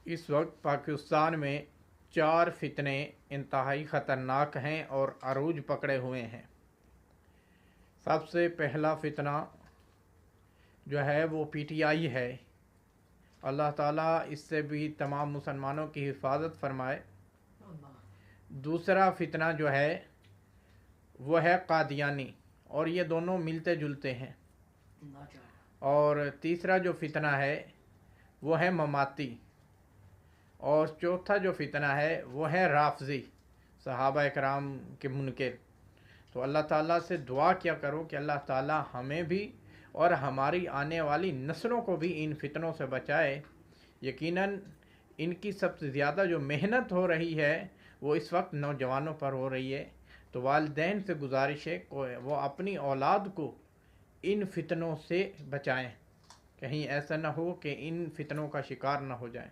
اس وقت پاکستان میں 4 فتنے انتہائی خطرناک ہیں اور عروج پکڑے ہوئے ہیں۔ سب سے پہلا فتنہ جو ہے وہ پی ٹی آئی ہے۔ اللہ تعالیٰ اس سے بھی تمام مسلمانوں کی حفاظت فرمائے۔ دوسرا فتنہ جو ہے وہ ہے قادیانی، اور یہ دونوں ملتے جلتے ہیں۔ اور تیسرا جو فتنہ ہے وہ ہے مماتی، اور چوتھا جو فتنہ ہے وہ ہے رافضی، صحابہ اکرام کے منکر۔ تو اللہ تعالیٰ سے دعا کیا کرو کہ اللہ تعالیٰ ہمیں بھی اور ہماری آنے والی نسلوں کو بھی ان فتنوں سے بچائے۔ یقیناً ان کی سب سے زیادہ جو محنت ہو رہی ہے وہ اس وقت نوجوانوں پر ہو رہی ہے۔ تو والدین سے گزارش ہے کہ وہ اپنی اولاد کو ان فتنوں سے بچائیں، کہیں ایسا نہ ہو کہ ان فتنوں کا شکار نہ ہو جائیں۔